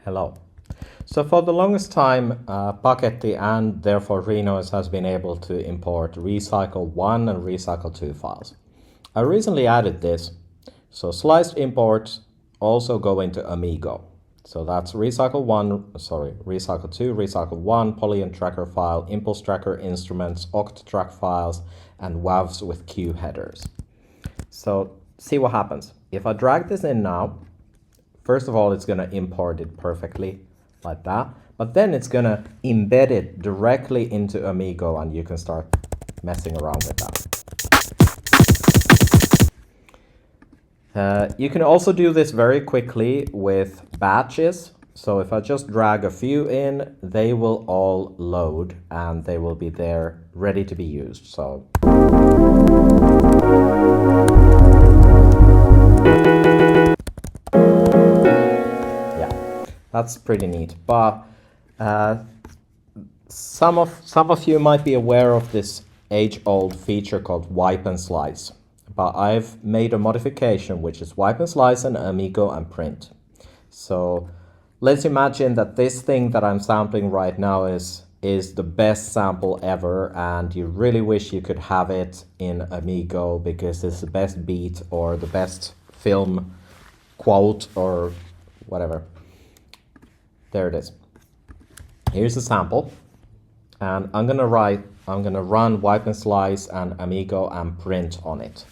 Hello. So for the longest time, Paketti and therefore Renoise has been able to import Recycle1 and Recycle2 files. I recently added this, so sliced imports also go into Amigo. So that's Recycle2, Recycle1, Polygon tracker file, impulse tracker instruments, Octatrack files, and WAVs with Q headers. So see what happens. If I drag this in now, first of all, it's going to import it perfectly like that, but then it's going to embed it directly into Amigo and you can start messing around with that. You can also do this very quickly with batches. So if I just drag a few in, they will all load and they will be there ready to be used. So that's pretty neat, but some of you might be aware of this age-old feature called wipe and slice, but I've made a modification which is wipe and slice and Amigo and print. So let's imagine that this thing that I'm sampling right now is the best sample ever, and you really wish you could have it in Amigo because it's the best beat or the best film quote or whatever. There it is. Here's the sample, and I'm gonna run wipe and slice and Amigo and print on it.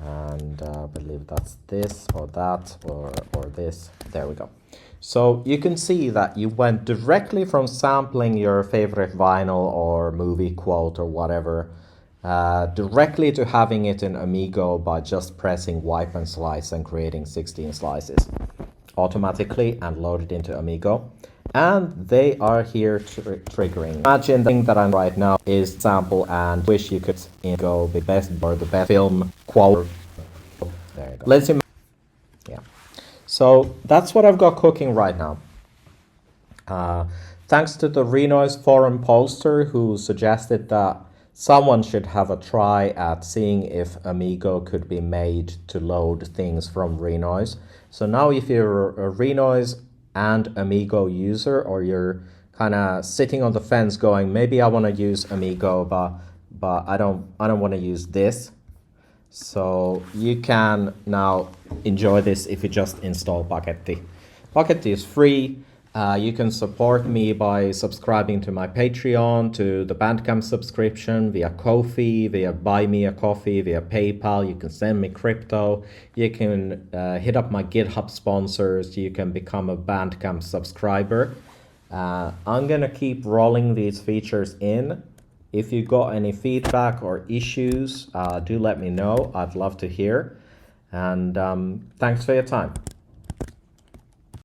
And I believe that's this or that or this. There we go. So you can see that you went directly from sampling your favorite vinyl or movie quote or whatever, directly to having it in Amigo by just pressing wipe and slice and creating 16 slices automatically and loaded into Amigo, and they are here triggering. Imagine the thing that I'm right now is sample and wish you could go the best or the best film quote. There you go. Let's imagine. Yeah. So that's what I've got cooking right now. Thanks to the Renoise forum poster who suggested that someone should have a try at seeing if Amigo could be made to load things from Renoise. So now if you're a Renoise and Amigo user, or you're kind of sitting on the fence going, maybe I want to use Amigo, but I don't want to use this. So you can now enjoy this if you just install Paketti. Paketti is free. You can support me by subscribing to my Patreon, to the Bandcamp subscription, via Ko-fi, via Buy Me a Coffee, via PayPal. You can send me crypto. You can hit up my GitHub sponsors. You can become a Bandcamp subscriber. I'm going to keep rolling these features in. If you got any feedback or issues, do let me know. I'd love to hear. And thanks for your time.